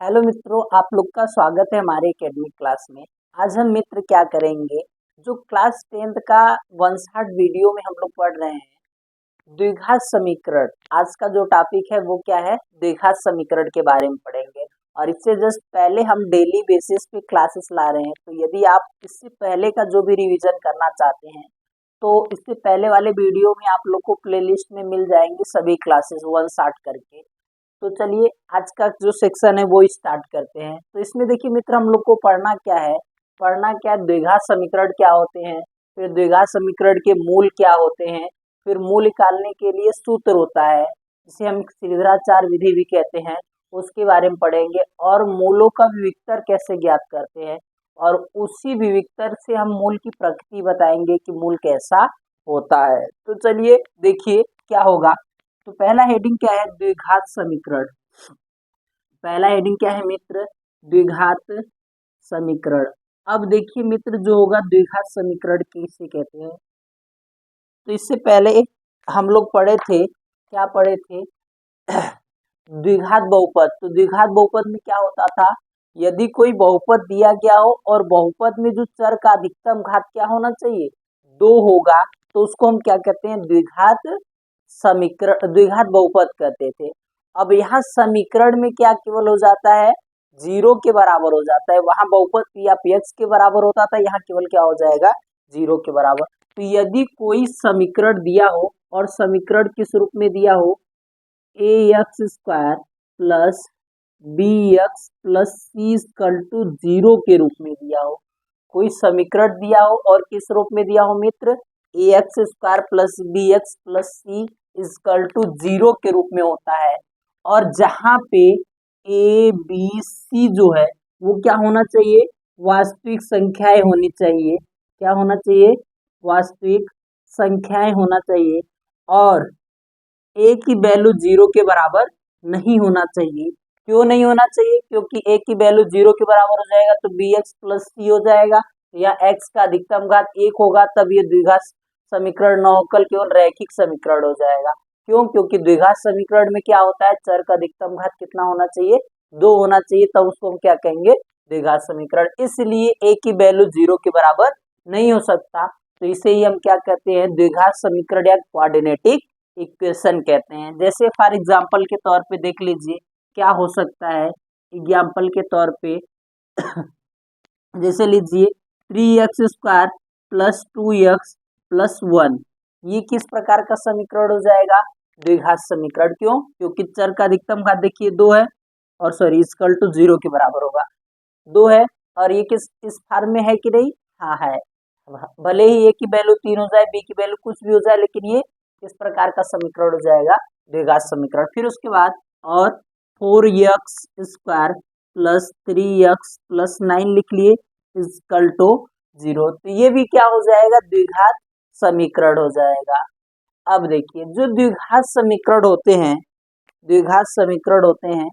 Hello मित्रों, आप लोग का स्वागत है हमारे एकेडमिक क्लास में। आज हम मित्र क्या करेंगे, जो क्लास 10th का वंशाट वीडियो में हम लोग पढ़ रहे हैं द्विघात समीकरण। आज का जो टॉपिक है वो क्या है, द्विघात समीकरण के बारे में पढ़ेंगे। और इससे जस्ट पहले हम डेली बेसिस पे क्लासेस ला रहे हैं, तो यदि आप इससे पहले का जो भी रिवीजन करना चाहते हैं तो इससे पहले वाले वीडियो में आप लोग को प्लेलिस्ट में मिल जाएंगे सभी क्लासेस वंशाट करके। तो चलिए आज का जो सेक्शन है वो स्टार्ट करते हैं। तो इसमें देखिए मित्र, हम लोग को पढ़ना क्या है, द्विघात समीकरण क्या होते हैं, फिर द्विघात समीकरण के मूल क्या होते हैं, फिर मूल निकालने के लिए सूत्र होता है जिसे हम श्रीधराचार्य विधि भी कहते हैं, उसके बारे में पढ़ेंगे। और मूलों का विविक्तर कैसे ज्ञात करते हैं, और उसी विविक्तर से हम मूल की प्रकृति बताएंगे कि मूल कैसा होता है। तो चलिए देखिए क्या होगा। तो पहला हेडिंग क्या है, द्विघात समीकरण। पहला हेडिंग क्या है मित्र, द्विघात समीकरण। अब देखिए मित्र, जो होगा द्विघात समीकरण किसे कहते हैं। तो इससे पहले हम लोग पढ़े थे, क्या पढ़े थे, द्विघात बहुपद। तो द्विघात बहुपद में क्या होता था, यदि कोई बहुपद दिया गया हो और बहुपद में जो चर का अधिकतम घात क्या होना चाहिए, 2 होगा, तो उसको हम क्या कहते हैं, द्विघात समीकरण, द्विघात बहुपद कहते थे। अब यहाँ समीकरण में क्या केवल हो जाता है, 0 के बराबर हो जाता है। वहां बहुपद या x के बराबर होता था, यहाँ केवल क्या हो जाएगा, 0 के बराबर। तो यदि कोई समीकरण दिया हो और समीकरण किस रूप में दिया हो, ax² plus bx plus c equal to 0 के रूप में दिया हो, कोई समीकरण दिया हो और किस रूप में दिया हो मित्र, ax² plus bx plus c equal to 0 के रूप में होता है। और जहां पे a b c जो है वो क्या होना चाहिए, वास्तविक संख्याएं होनी चाहिए। क्या होना चाहिए, वास्तविक संख्याएं होना चाहिए। और a की वैल्यू 0 के बराबर नहीं होना चाहिए। क्यों नहीं होना चाहिए, क्योंकि a की वैल्यू 0 के बराबर हो जाएगा तो bx प्लस c हो जाएगा, या x का अधिकतम घात 1 होगा, तब ये द्विघात समीकरण न होकर केवल रैखिक समीकरण हो जाएगा। क्यों, क्योंकि द्विघात समीकरण में क्या होता है, चर का अधिकतम घात कितना होना चाहिए, 2 होना चाहिए, तब उसको हम क्या कहेंगे, द्विघात समीकरण। इसलिए a की वैल्यू 0 के बराबर नहीं हो सकता, तो इसे ही हम क्या कहते हैं, द्विघात समीकरण या क्वाड्रेटिक इक्वेशन कहते हैं। जैसे फॉर एग्जाम्पल के तौर पे देख लीजिए क्या हो सकता है, एग्जाम्पल के तौर पे जैसे लीजिए 3x² प्लस 2x प्लस 1, ये किस प्रकार का समीकरण हो जाएगा, द्विघात समीकरण। क्यों, क्योंकि चर का अधिकतम घात देखिए 2 है, और सॉरी इक्वल टू 0 के बराबर होगा, 2 है, और ये किस इस फॉर्म में है कि नहीं, हाँ है। भले ही a की वैल्यू 3 हो जाए, b की वैल्यू कुछ भी हो जाए, लेकिन ये किस प्रकार का समीकरण हो जाएगा, द्विघात समीकरण। फिर उसके बाद और 4x² प्लस 3x प्लस 9 लिख लिए इक्वल टू 0, तो ये भी क्या हो जाएगा, द्विघात समीकरण हो जाएगा। अब देखिए, जो द्विघात समीकरण होते हैं, द्विघात समीकरण होते हैं,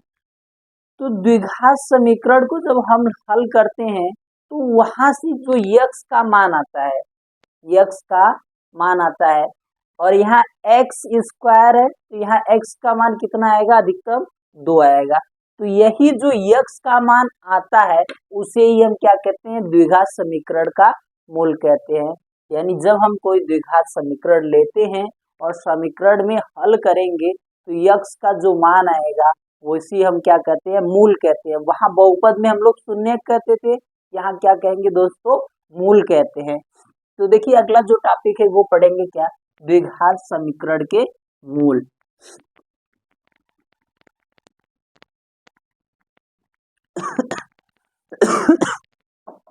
तो द्विघात समीकरण को जब हम हल करते हैं तो वहां से जो यक्स का मान आता है, यक्स का मान आता है, और यहाँ एक्स स्क्वायर है, तो यहाँ एक्स का मान कितना आएगा, अधिकतम 2 आएगा। तो यही जो यक्स का मान आता है उसे ही हम क्या कहते हैं, द्विघात समीकरण का मूल कहते हैं। यानी जब हम कोई द्विघात समीकरण लेते हैं और समीकरण में हल करेंगे तो यक्स का जो मान आएगा वो इसी हम क्या कहते हैं, मूल कहते हैं। वहां बहुपद में हम लोग शून्य कहते थे, यहाँ क्या कहेंगे दोस्तों, मूल कहते हैं। तो देखिए अगला जो टॉपिक है वो पढ़ेंगे क्या, द्विघात समीकरण के मूल।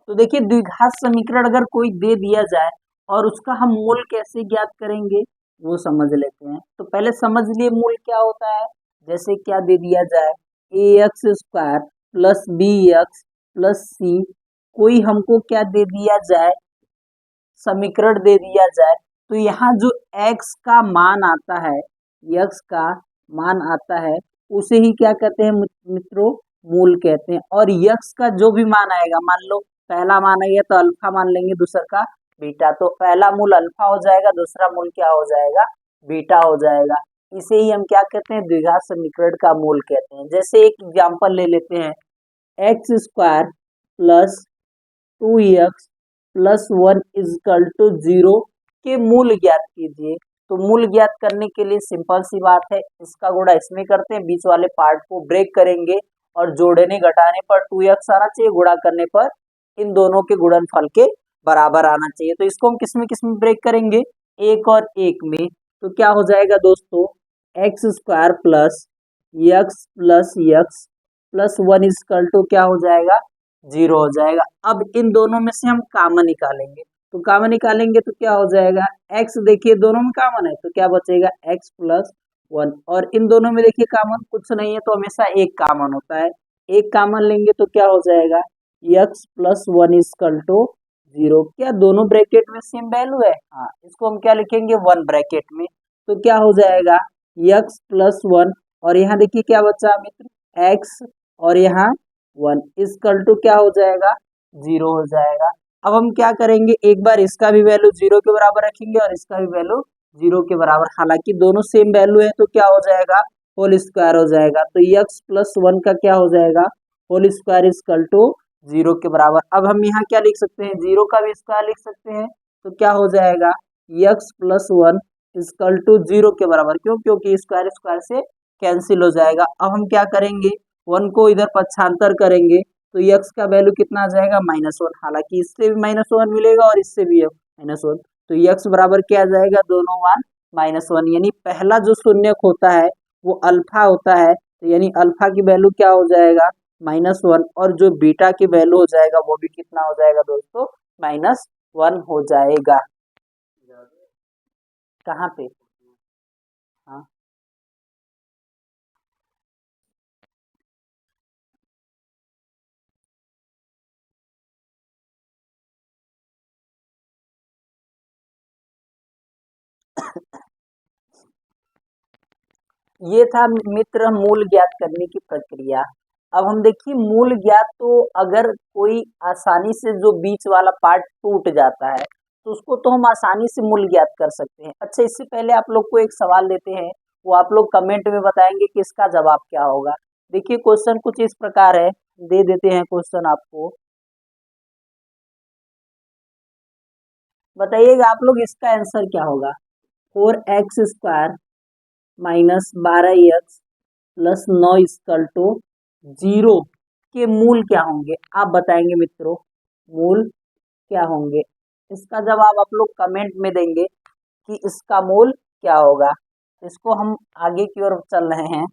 तो देखिए द्विघात समीकरण अगर कोई दे दिया जाए और उसका हम मूल कैसे ज्ञात करेंगे वो समझ लेते हैं। तो पहले समझ लिए मूल क्या होता है। जैसे क्या दे दिया जाए, ax² plus bx plus c, कोई हमको क्या दे दिया जाए, समीकरण दे दिया जाए, तो यहाँ जो x का मान आता है, x का मान आता है, उसे ही क्या कहते हैं मित्रों, मूल कहते हैं। और x का जो भी मान आएगा, मान लो पहला मान आएगा तो अल्फा मान लेंगे, दूसरा का बीटा, तो पहला मूल अल्फा हो जाएगा, दूसरा मूल क्या हो जाएगा, बीटा हो जाएगा। इसे ही हम क्या कहते हैं, द्विघात समीकरण का मूल कहते हैं। जैसे एक एग्जाम्पल ले लेते हैं, x square plus 2x plus 1 equal to 0 के मूल ज्ञात कीजिए। तो मूल ज्ञात करने के लिए सिंपल सी बात है, इसका गुणा इसमें करते हैं, बीच वाले पार्ट को ब्रेक करेंगे और जोड़ने घटाने पर 2x आना चाहिए, गुणा करने पर इन दोनों के गुणनफल के बराबर आना चाहिए। तो इसको हम किस में ब्रेक करेंगे, एक और एक में। तो क्या हो जाएगा दोस्तों, x square plus x plus 1 equal to क्या हो जाएगा, 0 हो जाएगा। अब इन दोनों में से हम कॉमन निकालेंगे, तो कॉमन निकालेंगे तो क्या हो जाएगा, x देखिए दोनों में कॉमन है तो क्या बचेगा x प्लस 1, और इन दोनों में देखिए कॉमन कुछ नहीं है तो हमेशा एक कॉमन होता है, एक कॉमन लेंगे तो क्या हो जाएगा x प्लस 1 इजकल टू 0। क्या दोनों ब्रैकेट में सेम वैल्यू है, हाँ, इसको हम क्या लिखेंगे 1 ब्रैकेट में। तो क्या हो जाएगा x प्लस 1, और यहाँ देखिए क्या बचा मित्र x, और यहाँ 1 इजकल टू क्या हो जाएगा 0 हो जाएगा। अब हम क्या करेंगे, एक बार इसका भी वैल्यू 0 के बराबर रखेंगे और इसका भी वैल्यू 0 के बराबर, हालांकि दोनों सेम वैल्यू है तो क्या हो जाएगा होल स्क्वायर हो जाएगा। तो x प्लस 1 का क्या हो जाएगा होल स्क्वायर इजकल टू 0 के बराबर। अब हम यहाँ क्या लिख सकते हैं, 0 का भी स्क्वायर लिख सकते हैं, तो क्या हो जाएगा x प्लस 1 इजकल टू 0 के बराबर, क्यों, क्योंकि स्क्वायर स्क्वायर से कैंसिल हो जाएगा। अब हम क्या करेंगे, 1 को इधर पक्षांतर करेंगे तो x का वैल्यू कितना आ जाएगा -1, हालांकि इससे भी -1 मिलेगा और इससे भी -1, तो x बराबर क्या आ जाएगा, दोनों मान -1, यानी पहला जो शून्यक होता है वो अल्फा होता है, तो यानी अल्फा की वैल्यू क्या हो जाएगा -1, और जो बीटा की वैल्यू हो जाएगा वो भी कितना हो जाएगा दोस्तों -1 हो जाएगा। कहाँ पे, हाँ ये था मित्र मूल ज्ञात करने की प्रक्रिया। अब हम देखिए मूल ज्ञात, तो अगर कोई आसानी से जो बीच वाला पार्ट टूट जाता है तो उसको तो हम आसानी से मूल ज्ञात कर सकते हैं। अच्छा, इससे पहले आप लोग को एक सवाल देते हैं, वो आप लोग कमेंट में बताएंगे कि इसका जवाब क्या होगा। देखिए क्वेश्चन कुछ इस प्रकार है, दे देते हैं क्वेश्चन आपको, बताइएगा आप लोग इसका आंसर क्या होगा। 4x² minus 12x plus 9 equal to 0 के मूल क्या होंगे, आप बताएंगे मित्रों मूल क्या होंगे। इसका जवाब आप लोग कमेंट में देंगे कि इसका मूल क्या होगा। इसको हम आगे की ओर चल रहे हैं।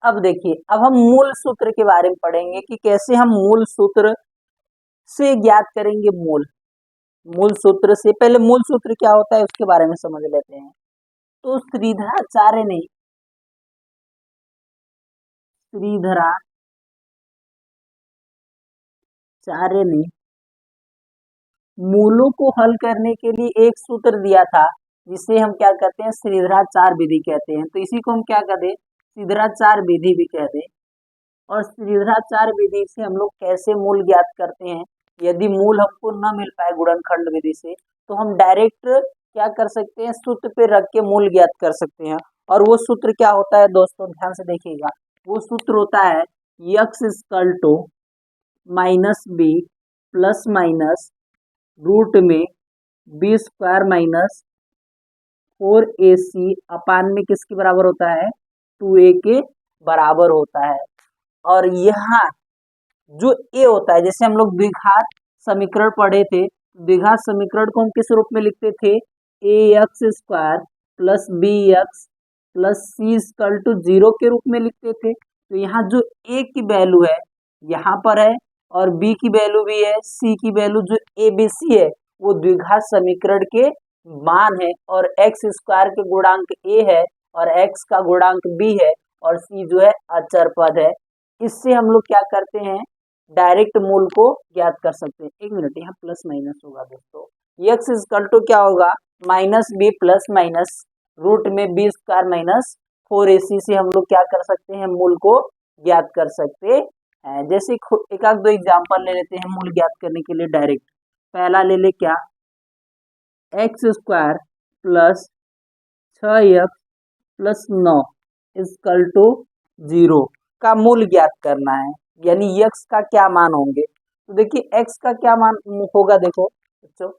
अब देखिए, अब हम मूल सूत्र के बारे में पढ़ेंगे कि कैसे हम मूल सूत्र से ज्ञात करेंगे मूल। मूल सूत्र से पहले मूल सूत्र क्या होता है उसके बारे में समझ लेते हैं। तो श्रीधराचार्य ने मूलों को हल करने के लिए एक सूत्र दिया था, जिसे हम क्या कहते हैं श्रीधराचार्य विधि कहते हैं। तो इसी को हम क्या कहते हैं श्रीधराचार्य विधि भी कहते हैं। और श्रीधराचार्य विधि से हम लोग कैसे मूल ज्ञात करते हैं, यदि मूल हमको न मिल पाए गुणनखंड विधि से तो हम डायरेक्ट क्या कर सकते हैं सूत्र पे रख के मूल ज्ञात कर सकते हैं। और वो सूत्र क्या होता है दोस्तों, ध्यान से देखिएगा, वो सूत्र होता है x equal to -b plus minus root में b² माइनस 4ac अपान में किसके बराबर होता है 2a के बराबर होता है। और यहाँ जो a होता है, जैसे हम लोग द्विघात समीकरण पढ़े थे, द्विघात समीकरण को हम किस रूप में लिखते थे ax² plus bx plus c equal to 0 के रूप में लिखते थे। तो यहाँ जो a की वैल्यू है यहाँ पर है और b की वैल्यू भी है, c की वैल्यू जो a b c है वो द्विघात समीकरण के मान है, और x² के गुणांक a है और x का गुणांक b है और c जो है अचर पद है। इससे हम लोग क्या करते हैं डायरेक्ट मूल को ज्ञात कर सकते हैं। एक मिनट, यहाँ प्लस माइनस होगा दोस्तों। यक्स इक्वल टू क्या होगा, minus b plus minus root में बी स्क्वायर माइनस 4ac से हम लोग क्या कर सकते हैं, मूल को ज्ञात कर सकते हैं। जैसे एक आध दो एग्जाम्पल ले लेते हैं मूल ज्ञात करने के लिए डायरेक्ट। पहला ले ले क्या, x square plus 6x plus 9 equal to 0 का मूल ज्ञात करना है, यानी x का क्या मान होंगे। तो देखिए x का क्या मान होगा, देखो बच्चों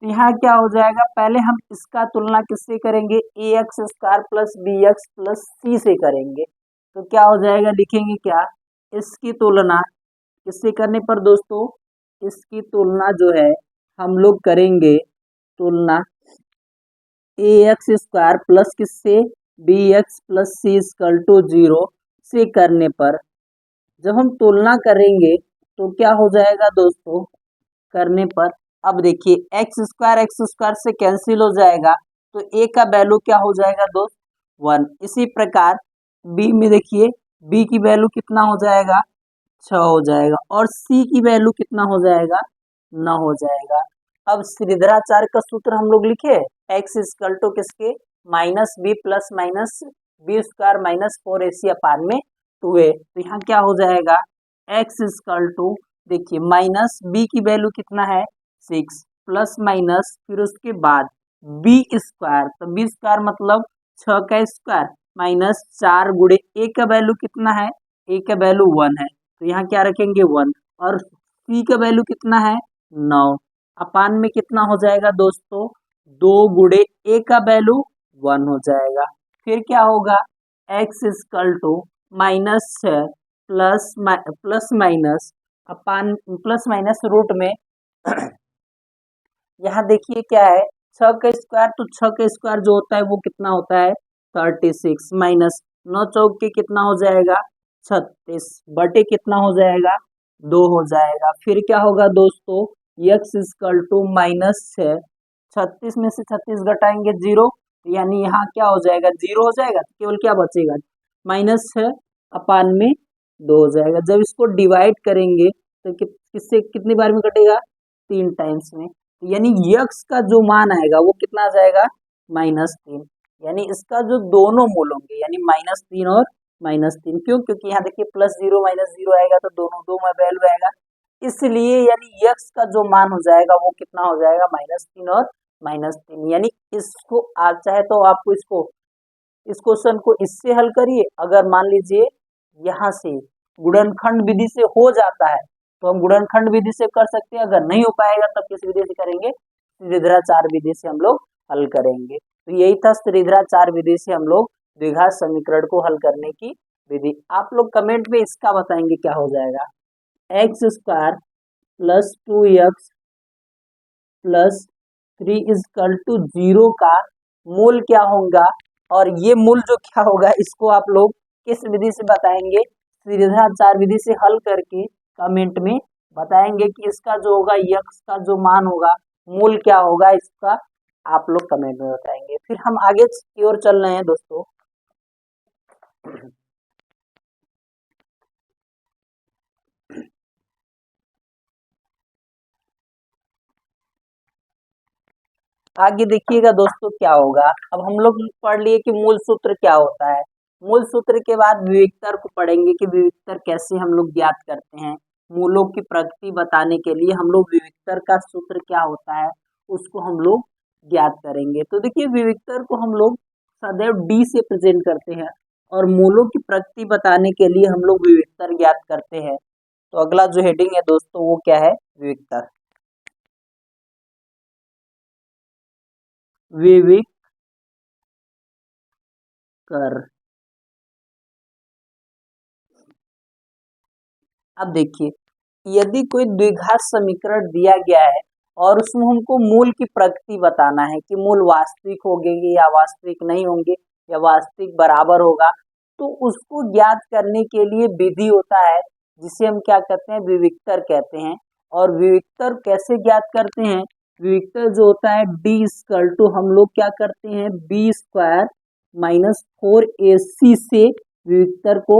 यहाँ क्या हो जाएगा, पहले हम इसका तुलना किससे करेंगे, A x square plus B x plus C से करेंगे। तो क्या हो जाएगा, लिखेंगे क्या, इसकी तुलना किससे करने पर दोस्तों, इसकी तुलना जो है हम लोग करेंगे, तुलना ए एक्स स्क्वायर प्लस किससे, b x plus C equal to 0 से करने पर जब हम तुलना करेंगे तो क्या हो जाएगा दोस्तों, करने पर अब देखिए एक्स स्क्वायर से कैंसिल हो जाएगा, तो ए का वैल्यू क्या हो जाएगा दोस्त, 1। इसी प्रकार बी में देखिए, बी की वैल्यू कितना हो जाएगा, 6 हो जाएगा, और सी की वैल्यू कितना हो जाएगा, 9 हो जाएगा। अब श्रीधराचार्य का सूत्र हम लोग लिखे, एक्स इक्वल टू किसके, minus b plus minus b square minus 4ac upon में 2a। तो यहाँ क्या हो जाएगा, एक्स इक्वल टू देखिए माइनस बी की वैल्यू कितना है 6 प्लस माइनस फिर उसके बाद बी स्क्वायर, तो बी स्क्वायर मतलब 6 का स्क्वायर माइनस 4 गुणे ए का वैल्यू कितना है, ए का वैल्यू 1 है, तो यहाँ क्या रखेंगे 1, और सी का वैल्यू कितना है 9 अपान में कितना हो जाएगा दोस्तों, 2 गुणे ए का वैल्यू 1 हो जाएगा। फिर क्या होगा, x equal to minus plus minus upon plus minus root में यहाँ देखिए क्या है, 6 का स्क्वायर, तो 6 का स्क्वायर जो होता है वो कितना होता है 36 माइनस 9 चौक के कितना हो जाएगा 36 बटे कितना हो जाएगा 2 हो जाएगा। फिर क्या होगा दोस्तों, एक्स इक्वल टू माइनस 6, 36 में से 36 घटाएंगे 0, यानी यहाँ क्या हो जाएगा 0 हो जाएगा, तो केवल क्या बचेगा माइनस 6 अपान में 2 हो जाएगा। जब इसको डिवाइड करेंगे तो किससे कितनी बार में कटेगा, 3 टाइम्स में, यानी यक्स का जो मान आएगा वो कितना आ जाएगा -3, यानी इसका जो दोनों मूल होंगे यानी -3 और -3, क्यों, क्योंकि यहाँ देखिए +0 -0 आएगा तो दोनों दो में वैल्यू आएगा, इसलिए यानी यक्स का जो मान हो जाएगा वो कितना हो जाएगा -3 और -3। यानी इसको आप चाहे तो आपको इसको इस क्वेश्चन को इससे हल करिए, अगर मान लीजिए यहाँ से गुणनखंड विधि से हो जाता है तो हम गुणनखंड विधि से कर सकते हैं, अगर नहीं हो पाएगा तब किस विधि से करेंगे, श्रीधराचार्य विधि से हम लोग हल करेंगे। तो यही था श्रीधराचार्य विधि से हम लोग द्विघात समीकरण को हल करने की विधि। आप लोग कमेंट में इसका बताएंगे क्या हो जाएगा, x square plus 2x plus 3 equal to 0 का मूल क्या होगा, और ये मूल जो क्या होगा इसको आप लोग किस विधि से बताएंगे, श्रीधराचार्य विधि से हल करके कमेंट में बताएंगे कि इसका जो होगा यक्स का जो मान होगा मूल क्या होगा, इसका आप लोग कमेंट में बताएंगे। फिर हम आगे की ओर चल रहे हैं दोस्तों। आगे देखिएगा दोस्तों क्या होगा, अब हम लोग पढ़ लिए कि मूल सूत्र क्या होता है, मूल सूत्र के बाद विविक्तर को पढ़ेंगे कि विविक्तर कैसे हम लोग ज्ञात करते हैं। मूलों की प्रकृति बताने के लिए हम लोग विविक्तर का सूत्र क्या होता है उसको हम लोग ज्ञात करेंगे। तो देखिए विविक्तर को हम लोग सदैव डी से प्रेजेंट करते हैं और मूलों की प्रकृति बताने के लिए हम लोग विविक्तर ज्ञात करते हैं। तो अगला जो हेडिंग है दोस्तों वो क्या है, विविक्तर। विविक्तर, अब देखिए यदि कोई द्विघात समीकरण दिया गया है और उसमें हमको मूल की प्रकृति बताना है कि मूल वास्तविक होंगे या वास्तविक नहीं होंगे या वास्तविक बराबर होगा, तो उसको ज्ञात करने के लिए विधि होता है जिसे हम क्या कहते हैं, विविक्तर कहते हैं। और विविक्तर कैसे ज्ञात करते हैं, विविक्तर जो होता है डी इक्वल टू हम लोग क्या करते हैं बी स्क्वायर -4ac से विविक्तर को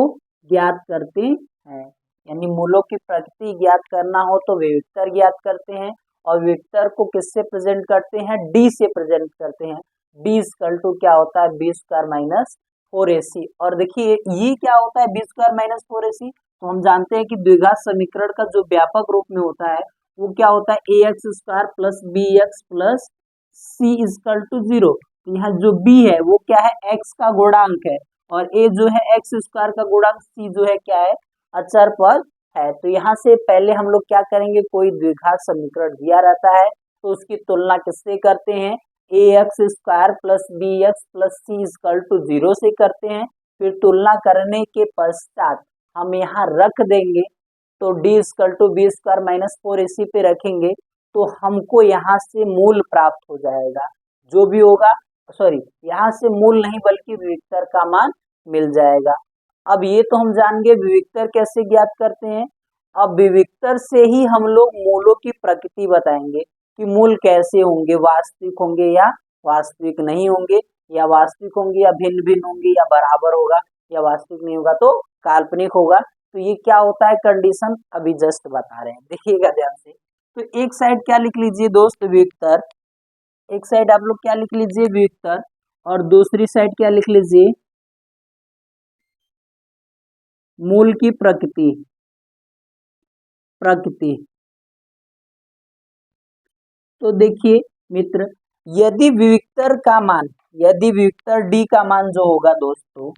ज्ञात करते हैं। यानी मूलों की प्रकृति ज्ञात करना हो तो विविक्तर ज्ञात करते हैं, और विविक्तर को किससे प्रेजेंट करते हैं, डी से प्रेजेंट करते हैं। डी इक्वल टू क्या होता है, बी स्क्वायर माइनस 4ac। और देखिए ये क्या होता है, बी स्क्वायर माइनस 4ac, तो हम जानते हैं कि द्विघात समीकरण का जो व्यापक रूप में होता है वो क्या होता है, A x square plus B x plus C equal to 0। यहाँ जो b है वो क्या है, x का गुणांक है, और a जो है एक्स स्क्वायर का गुणांक, c जो है क्या है, अचर पद है। तो यहाँ से पहले हम लोग क्या करेंगे, कोई द्विघात समीकरण दिया रहता है तो उसकी तुलना किससे करते हैं, A x square plus B x plus C equal to 0 से करते हैं। फिर तुलना करने के पश्चात हम यहाँ रख देंगे, तो D equal to b square minus 4ac पे रखेंगे तो हमको यहाँ से मूल प्राप्त हो जाएगा, जो भी होगा, सॉरी यहाँ से मूल नहीं बल्कि विविक्तर का मान मिल जाएगा। अब ये तो हम जान गए विविक्तर कैसे ज्ञात करते हैं। अब विविक्तर से ही हम लोग मूलों की प्रकृति बताएंगे कि मूल कैसे होंगे, वास्तविक होंगे या वास्तविक नहीं होंगे, या वास्तविक होंगे या भिन्न भिन्न होंगे, या बराबर होगा, या वास्तविक नहीं होगा तो काल्पनिक होगा। तो ये क्या होता है, कंडीशन अभी जस्ट बता रहे हैं, देखिएगा ध्यान से। तो एक साइड क्या लिख लीजिए दोस्त, विविक्तर, एक साइड आप लोग क्या लिख लीजिए, विविक्तर, और दूसरी साइड क्या लिख लीजिए, मूल की प्रकृति, प्रकृति। तो देखिए मित्र, यदि विविक्तर का मान, यदि विविक्तर डी का मान जो होगा दोस्तों,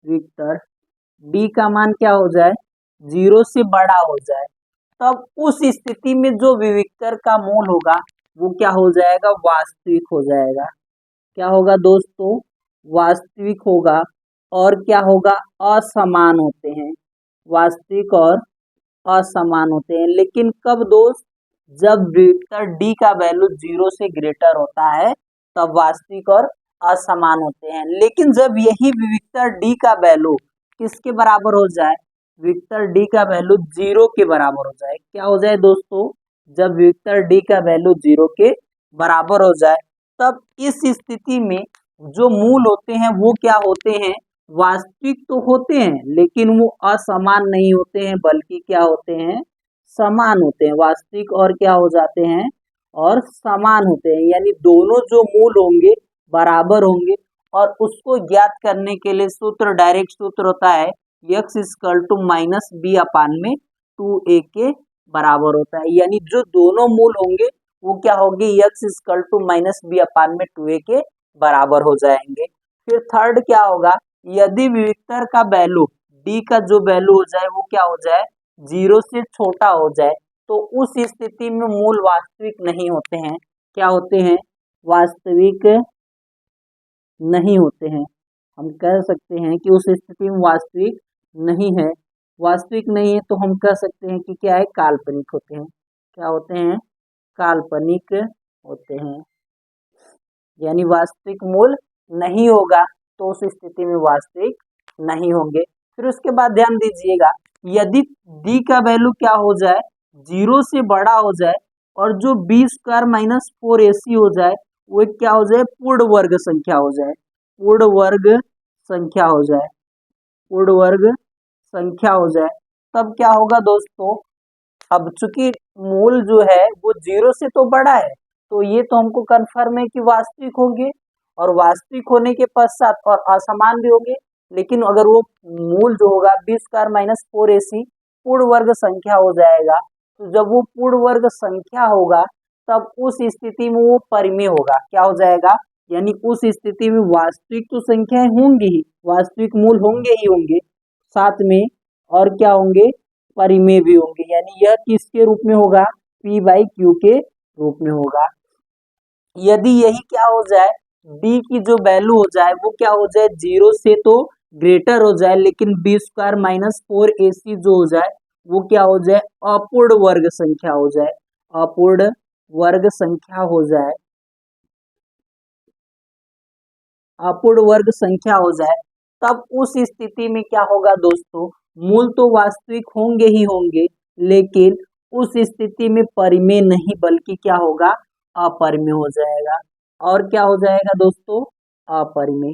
विविक्तर डी का मान क्या हो जाए, 0 से बड़ा हो जाए, तब उस स्थिति में जो विविक्तर का मूल होगा वो क्या हो जाएगा, वास्तविक हो जाएगा। क्या होगा दोस्तों, वास्तविक होगा। और क्या होगा, असमान होते हैं, वास्तविक और असमान होते हैं। लेकिन कब दोस्त, जब विविक्तर डी का वैल्यू 0 से ग्रेटर होता है तब वास्तविक और असमान होते हैं। लेकिन जब यही विविक्तर डी का वैल्यू किसके बराबर हो जाए, विविक्तर डी का वैल्यू 0 के बराबर हो जाए, क्या हो जाए दोस्तों, जब विविक्तर डी का वैल्यू 0 के बराबर हो जाए, तब इस स्थिति में जो मूल होते हैं वो क्या होते हैं, वास्तविक तो होते हैं लेकिन वो असमान नहीं होते हैं बल्कि क्या होते हैं, समान होते हैं। वास्तविक और क्या हो जाते हैं, और समान होते हैं, यानी दोनों जो मूल होंगे बराबर होंगे। और उसको ज्ञात करने के लिए सूत्र, डायरेक्ट सूत्र होता है x equal to minus B upon में 2a के बराबर होता है। यानी जो दोनों मूल होंगे वो क्या होंगे, x equal to minus B upon में 2a के बराबर हो जाएंगे। फिर थर्ड क्या होगा, यदि विविक्तर का वैल्यू डी का जो वैल्यू हो जाए वो क्या हो जाए, 0 से छोटा हो जाए, तो उस स्थिति में मूल वास्तविक नहीं होते हैं। क्या होते हैं, वास्तविक नहीं होते हैं। हम कह सकते हैं कि उस स्थिति में वास्तविक नहीं है, वास्तविक नहीं है तो हम कह सकते हैं कि क्या है, काल्पनिक होते हैं। क्या होते हैं, काल्पनिक होते हैं। यानी वास्तविक मूल नहीं होगा तो उस स्थिति में वास्तविक नहीं होंगे। फिर उसके बाद ध्यान दीजिएगा, यदि डी का वैल्यू क्या हो जाए, 0 से बड़ा हो जाए, और जो बी स्क्वायर माइनस 4ac हो जाए वो क्या हो जाए, पूर्ण वर्ग संख्या हो जाए, पूर्ण वर्ग संख्या हो जाए, पूर्ण वर्ग संख्या हो जाए, तब क्या होगा दोस्तों, अब चूंकि मूल जो है वो 0 से तो बड़ा है तो ये तो हमको कन्फर्म है कि वास्तविक होंगे, और वास्तविक होने के पश्चात और असमान भी होंगे। लेकिन अगर वो मूल जो होगा बी स्क्वायर माइनस 4ac पूर्ण वर्ग संख्या हो जाएगा, तो जब वो पूर्ण वर्ग संख्या होगा तब उस स्थिति में वो परिमेय होगा। क्या हो जाएगा, यानी उस स्थिति में वास्तविक तो संख्याएं होंगी ही, वास्तविक मूल होंगे ही होंगे, साथ में और क्या होंगे, परिमेय भी होंगे। यानी यह किसके रूप में होगा, P बाई Q के रूप में होगा। यदि यही क्या हो जाए, D की जो वैल्यू हो जाए वो क्या हो जाए, 0 से तो ग्रेटर हो जाए, लेकिन बी स्क्वायर माइनस 4ac जो हो जाए वो क्या हो जाए, अपूर्ण वर्ग संख्या हो जाए, अपूर्ण वर्ग संख्या हो जाए, अपूर्ण वर्ग संख्या हो जाए, तब उस स्थिति में क्या होगा दोस्तों, मूल तो वास्तविक होंगे ही होंगे लेकिन उस स्थिति में परिमेय नहीं बल्कि क्या होगा, अपरिमेय हो जाएगा। और क्या हो जाएगा दोस्तों, अपरिमेय,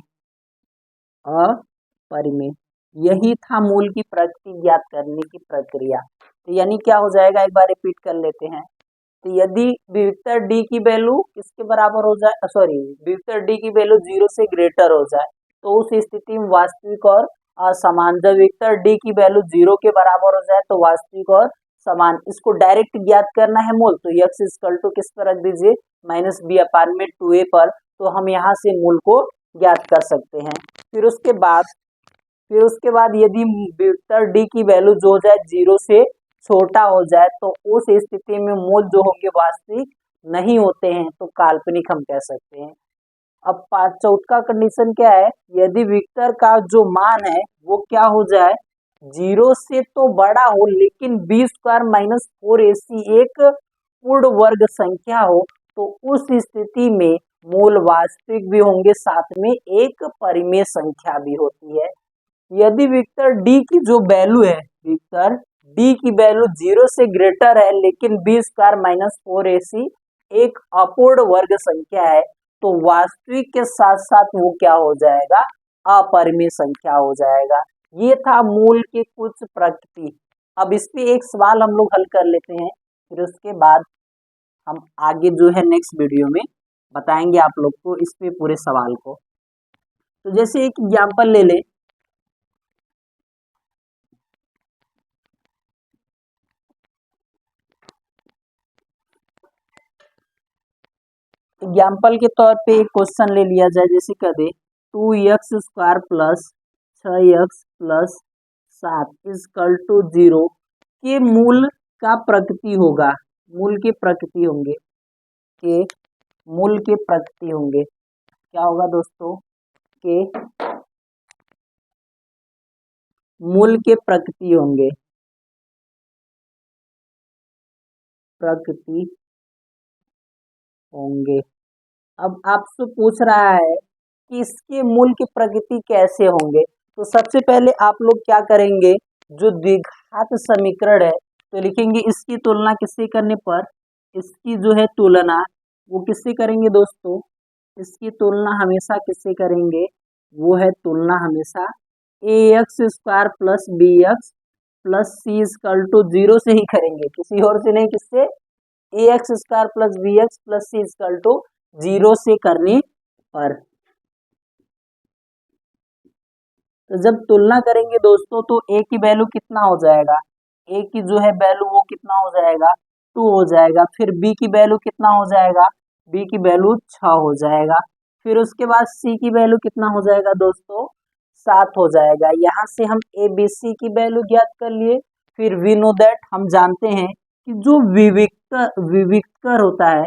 अपरिमेय। यही था मूल की प्रकृति ज्ञात करने की प्रक्रिया। तो यानी क्या हो जाएगा, एक बार रिपीट कर लेते हैं। तो यदि विविक्तर डी की वैल्यू किसके बराबर हो जाए, सॉरी, विविक्तर डी की वैल्यू 0 से ग्रेटर हो जाए तो उस स्थिति में वास्तविक और असमान। जब विविक्तर डी की वैल्यू 0 के बराबर हो जाए तो वास्तविक और समान। इसको डायरेक्ट ज्ञात करना है मूल, तो x इक्वल टू किस पर रख दीजिए, माइनस बी अपान में 2a पर। तो हम यहाँ से मूल को ज्ञात कर सकते हैं। फिर उसके बाद यदि विविक्तर डी की वैल्यू जो हो जाए 0 से छोटा हो जाए तो उस स्थिति में मूल जो होंगे वास्तविक नहीं होते हैं, तो काल्पनिक हम कह सकते हैं। अब चौथा कंडीशन क्या है, यदि विक्टर का जो मान है वो क्या हो जाए, 0 से तो बड़ा हो लेकिन बी स्क्वायर माइनस 4ac एक पूर्ण वर्ग संख्या हो, तो उस स्थिति में मूल वास्तविक भी होंगे, साथ में एक परिमेय संख्या भी होती है। यदि विक्टर डी की जो वैल्यू है, विक्टर डी की वैल्यू 0 से ग्रेटर है लेकिन बी स्क्वायर माइनस 4ac एक अपूर्ण वर्ग संख्या है, तो वास्तविक के साथ साथ वो क्या हो जाएगा, अपरिमेय संख्या हो जाएगा। ये था मूल की कुछ प्रकृति। अब इस पे एक सवाल हम लोग हल कर लेते हैं, फिर उसके बाद हम आगे जो है नेक्स्ट वीडियो में बताएंगे आप लोग को इस पे पूरे सवाल को। तो जैसे एक एग्जाम्पल ले ले, एग्जाम्पल के तौर पे एक क्वेश्चन ले लिया जाए, जैसे कह दे 2x² plus 6x plus 7 equal to 0 के मूल का प्रकृति होगा, मूल के प्रकृति होंगे, के मूल के प्रकृति होंगे, क्या होगा दोस्तों, के मूल के प्रकृति होंगे, प्रकृति होंगे। अब आपसे पूछ रहा है कि इसके मूल की प्रकृति कैसे होंगे, तो सबसे पहले आप लोग क्या करेंगे, जो द्विघात समीकरण है तो लिखेंगे इसकी तुलना किससे करने पर, इसकी जो है तुलना वो किससे करेंगे दोस्तों, इसकी तुलना हमेशा किससे करेंगे, वो है तुलना हमेशा ax² plus bx plus C equal to 0 से ही करेंगे, किसी और से नहीं, किससे, ax² plus bx plus C equal to 0 से करने पर। तो जब तुलना करेंगे दोस्तों तो a की वैल्यू कितना हो जाएगा, a की जो है वैल्यू वो कितना हो जाएगा, 2 हो जाएगा। फिर b की वैल्यू कितना हो जाएगा, b की वैल्यू 6 हो जाएगा। फिर उसके बाद c की वैल्यू कितना हो जाएगा दोस्तों, 7 हो जाएगा। यहाँ से हम a b c की वैल्यू ज्ञात कर लिए। फिर वी नो दैट, हम जानते हैं कि जो विविक्तर होता है,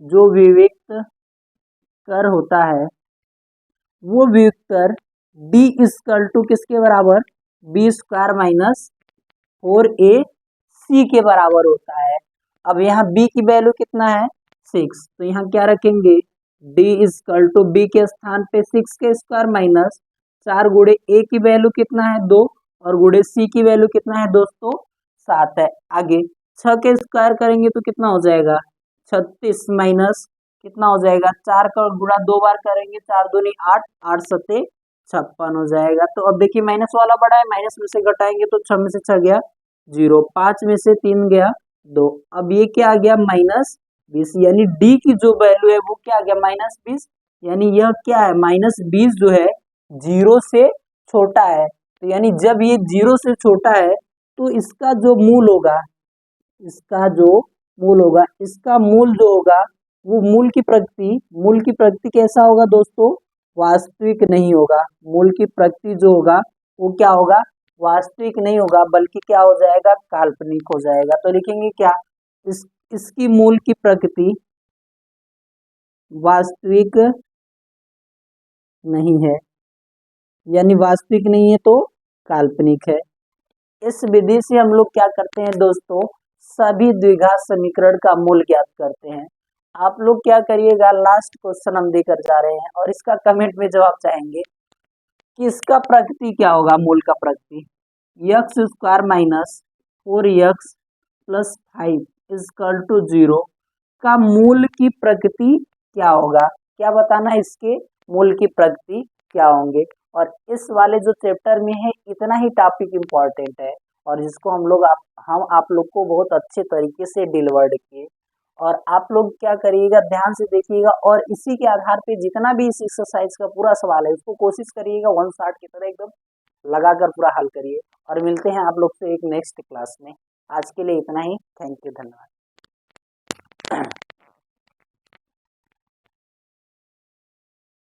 जो विविक्तर होता है वो विविक्तर d इक्वल टू किसके बराबर, बी स्क्वायर माइनस 4ac के बराबर होता है। अब यहाँ b की वैल्यू कितना है, 6, तो यहाँ क्या रखेंगे, d इक्वल टू b के स्थान पे 6 के स्क्वायर माइनस 4 गुणे a की वैल्यू कितना है 2 और गुणे c की वैल्यू कितना है दोस्तों 7 है। आगे 6 के स्क्वायर करेंगे तो कितना हो जाएगा 36 माइनस कितना हो जाएगा 4 का गुणा 2 बार करेंगे 4 दूनी 8, 8 सत्ते 56 हो जाएगा। तो अब देखिए माइनस वाला बड़ा है, माइनस में से घटाएंगे तो 6 में से 6 गया 0, 5 में से 3 गया 2। अब ये क्या आ गया -20, यानी डी की जो वैल्यू है वो क्या आ गया -20, यानी यह क्या है -20 जो है 0 से छोटा है। तो यानी जब ये 0 से छोटा है तो इसका जो मूल होगा, इसका जो मूल होगा, इसका मूल जो होगा वो मूल की प्रकृति कैसा होगा दोस्तों, वास्तविक नहीं होगा। मूल की प्रकृति जो होगा वो क्या होगा, वास्तविक नहीं होगा, बल्कि क्या हो जाएगा, काल्पनिक हो जाएगा। तो लिखेंगे क्या, इसकी मूल की प्रकृति वास्तविक नहीं है, यानी वास्तविक नहीं है तो काल्पनिक है। इस विधि से हम लोग क्या करते हैं दोस्तों, सभी द्विघात समीकरण का मूल ज्ञात करते हैं। आप लोग क्या करिएगा, लास्ट क्वेश्चन हम देकर जा रहे हैं और इसका कमेंट में जवाब चाहेंगे कि इसका प्रकृति क्या होगा, मूल का प्रकृति x² minus 4x plus 5 is equal to 0 का मूल की प्रकृति क्या होगा, क्या बताना है, इसके मूल की प्रकृति क्या होंगे। और इस वाले जो चैप्टर में है इतना ही टॉपिक इम्पोर्टेंट है और जिसको हम आप लोग को बहुत अच्छे तरीके से डिलीवर्ड किए। और आप लोग क्या करिएगा, ध्यान से देखिएगा और इसी के आधार पे जितना भी इस एक्सरसाइज का पूरा सवाल है उसको कोशिश करिएगा वन शॉट की तरह एकदम लगाकर पूरा हल करिए। और मिलते हैं आप लोग से एक नेक्स्ट क्लास में। आज के लिए इतना ही। थैंक यू, धन्यवाद।